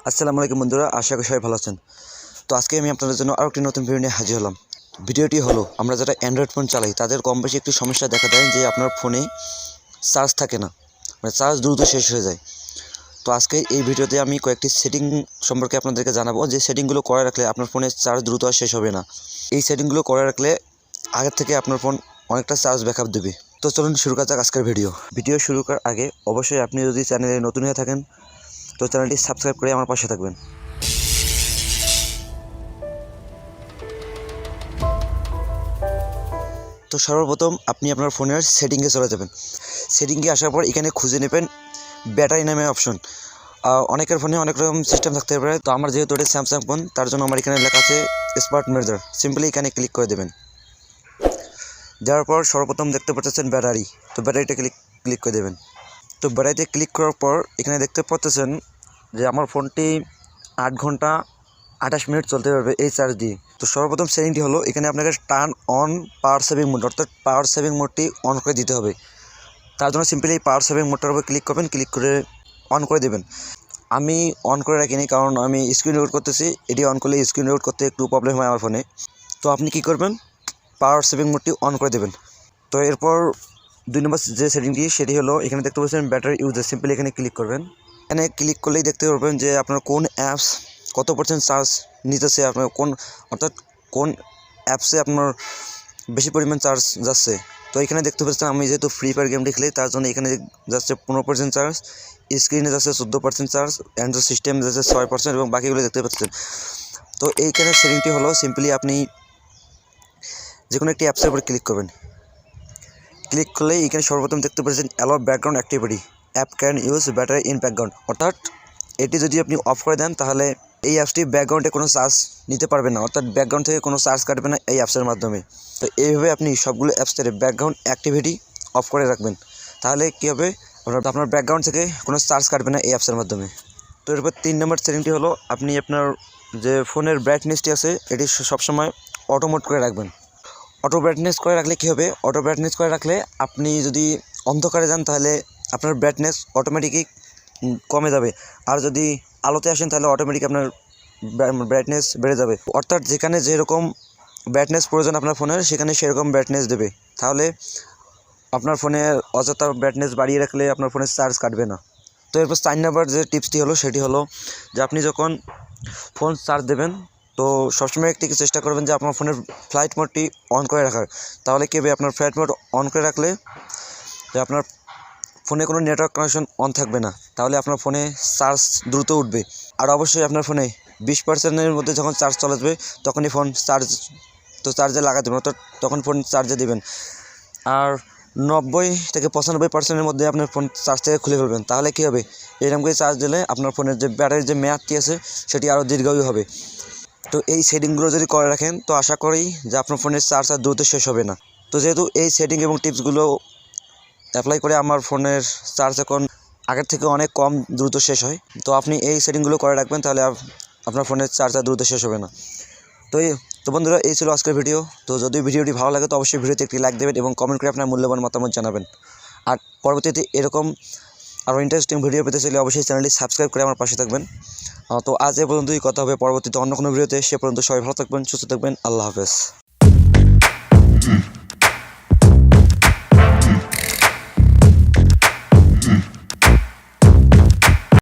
আসসালামু আলাইকুম বন্ধুরা, আশা করি সবাই ভালো আছেন। তো আজকে আমি আপনাদের জন্য আরও একটি নতুন ভিডিও নিয়ে হাজির হলাম। ভিডিওটি হলো, আমরা যারা অ্যান্ড্রয়েড ফোন চালাই তাদের কম বেশি একটি সমস্যা দেখা দেয় যে আপনার ফোনে চার্জ থাকে না, মানে চার্জ দ্রুত শেষ হয়ে যায়। তো আজকে এই ভিডিওতে আমি কয়েকটি সেটিং সম্পর্কে আপনাদেরকে জানাবো যে সেটিংগুলো করে রাখলে আপনার ফোনে চার্জ দ্রুত আর শেষ হবে না। এই সেটিংগুলো করে রাখলে আগের থেকে আপনার ফোন অনেকটা চার্জ ব্যাকআপ দেবে। তো চলুন শুরু করা যাক আজকের ভিডিও শুরু করার আগে অবশ্যই আপনি যদি চ্যানেলে নতুন হয়ে থাকেন তো চ্যানেলটি সাবস্ক্রাইব করে আমার পাশে থাকবেন। তো সর্বপ্রথম আপনি আপনার ফোনের সেটিংয়ে চলে যাবেন। সেটিংয়ে আসার পর এখানে খুঁজে নেবেন ব্যাটারি নামে অপশন। অনেকের ফোনে অনেক রকম সিস্টেম থাকতে পারে, তো আমার যেহেতু এটা স্যামসাং ফোন তার জন্য আমার এখানে লেখা আছে স্মার্ট মেজার। সিম্পলি এখানে ক্লিক করে দেবেন। দেওয়ার পর সর্বপ্রথম দেখতে পাচ্ছেন ব্যাটারি, তো ব্যাটারিটা ক্লিক করে দেবেন। তো ব্যাটারিতে ক্লিক করার পর এখানে দেখতে পাচ্ছেন যে আমার ফোনটি 8 ঘন্টা 28 মিনিট চলতে পারবে এই চার্জ দিয়ে। তো সর্বপ্রথম সেটিংটি হলো এখানে আপনাকে turn on power saving mode, অর্থাৎ পাওয়ার সেভিং মোডটি অন করে দিতে হবে। তার জন্য সিম্পলি এই পাওয়ার সেভিং মোডটার উপর ক্লিক করবেন, ক্লিক করে অন করে দেবেন। আমি অন করে রাখিনি কারণ আমি স্ক্রিন রেকর্ড করতেছি, এটি অন করলে স্ক্রিন রেকর্ড করতে একটু প্রবলেম হয় আমার ফোনে। তো আপনি কি করবেন, পাওয়ার সেভিং মোডটি অন করে দেবেন। তো এরপর 2 নম্বর যে সেটিংটি সেটি হলো এখানে দেখতে পাচ্ছেন ব্যাটারি ইউজেজ। সিম্পলি এখানে ক্লিক করবেন। এখানে ক্লিক করলেই দেখতে পারবেন যে আপনার কোন অ্যাপস কত % চার্জ নিতেছে, আপনার অর্থাৎ কোন অ্যাপসে আপনার বেশি পরিমাণ চার্জ যাচ্ছে। তো এখানে দেখতে পাচ্ছেন আমি যেহেতু ফ্রি ফায়ার গেমটি খেলি তার জন্য এখানে যাচ্ছে 15% চার্জ, স্ক্রিনে যাচ্ছে 14% চার্জ, অ্যান্ড্রয়েড সিস্টেম যাচ্ছে 6% এবং বাকিগুলো দেখতে পাচ্ছেন। তো এইখানে সেটিংটি হলো সিম্পলি আপনি যে কোনো একটি অ্যাপসের উপর ক্লিক করবেন। ক্লিক করলেই এখানে সর্বপ্রথম দেখতে পাচ্ছেন allow background activity, app can use battery in background. অর্থাৎ এটি যদি আপনি অফ করে দেন তাহলে এই অ্যাপসটি ব্যাকগ্রাউন্ডে কোনো চার্জ নিতে পারবে না, অর্থাৎ ব্যাকগ্রাউন্ড থেকে কোনো চার্জ কাটবে না এই অ্যাপসের মাধ্যমে। তো এইভাবে আপনি সবগুলো অ্যাপসের ব্যাকগ্রাউন্ড অ্যাক্টিভিটি অফ করে রাখবেন, তাহলে কী হবে, আপনার ব্যাকগ্রাউন্ড থেকে কোনো চার্জ কাটবে না এই অ্যাপসের মাধ্যমে। তো এরপর 3 নম্বর সেটিংটি হলো আপনি আপনার যে ফোনের ব্রাইটনেসটি আছে এটি সবসময় অটো মোড করে রাখবেন। অটো ব্রাইটনেস করে রাখলে কী হবে, অটো ব্রাইটনেস করে রাখলে আপনি যদি অন্ধকারে যান তাহলে আপনার ব্রাইটনেস অটোমেটিকই কমে যাবে, আর যদি আলোতে আসেন তাহলে অটোমেটিক আপনার ব্রাইটনেস বেড়ে যাবে। অর্থাৎ যেখানে যেরকম ব্রাইটনেস প্রয়োজন আপনার ফোনের সেখানে সেরকম ব্রাইটনেস দেবে, তাহলে আপনার ফোনের অযথা ব্রাইটনেস বাড়িয়ে রাখলে আপনার ফোনের চার্জ কাটবে না। তো এরপর 4 নম্বর যে টিপসটি হলো সেটি হলো যে আপনি যখন ফোন চার্জ দেবেন তো সবসময় একটি চেষ্টা করবেন যে আপনার ফোনের ফ্লাইট মোডটি অন করে রাখার। তাহলে কী হবে, আপনার ফ্লাইট মোড অন করে রাখলে যে আপনার ফোনে কোনো নেটওয়ার্ক কানেকশন অন থাকবে না, তাহলে আপনার ফোনে চার্জ দ্রুত উঠবে। আর অবশ্যই আপনার ফোনে 20%-এর মধ্যে যখন চার্জ চলে যাবে তখনই ফোন চার্জে লাগা দেবেন, অর্থাৎ তখন ফোন চার্জে দেবেন। আর 90 থেকে 95%-এর মধ্যে আপনার ফোন চার্জ থেকে খুলে ফেলবেন, তাহলে কী হবে, এরকম করে চার্জ দিলে আপনার ফোনের যে ব্যাটারির যে মেয়াদটি আছে সেটি আরও দীর্ঘায়ু হবে। তো এই সেটিংগুলো যদি করে রাখেন তো আশা করি যে আপনার ফোনের চার্জ আর দ্রুত শেষ হবে না। তো যেহেতু এই সেটিং এবং টিপসগুলো অ্যাপ্লাই করে আমার ফোনের চার্জ এখন আগের থেকে অনেক কম দ্রুত শেষ হয়, তো আপনি এই সেটিংগুলো করে রাখবেন, তাহলে আপনার ফোনের চার্জ আর দ্রুত শেষ হবে না। তো বন্ধুরা, এই ছিল আজকের ভিডিও। তো যদি ভিডিওটি ভালো লাগে তো অবশ্যই ভিডিওতে একটি লাইক দেবেন এবং কমেন্ট করে আপনার মূল্যবান মতামত জানাবেন। আর পরবর্তীতে এরকম আরও ইন্টারেস্টিং ভিডিও পেতে চাইলে অবশ্যই চ্যানেলটি সাবস্ক্রাইব করে আমার পাশে থাকবেন। তো আজ এ পর্যন্তই, কথা হবে পরবর্তীতে অন্য কোনো ভিডিওতে। সে পর্যন্ত সবাই ভালো থাকবেন, সুস্থ থাকবেন। আল্লাহ হাফেজ।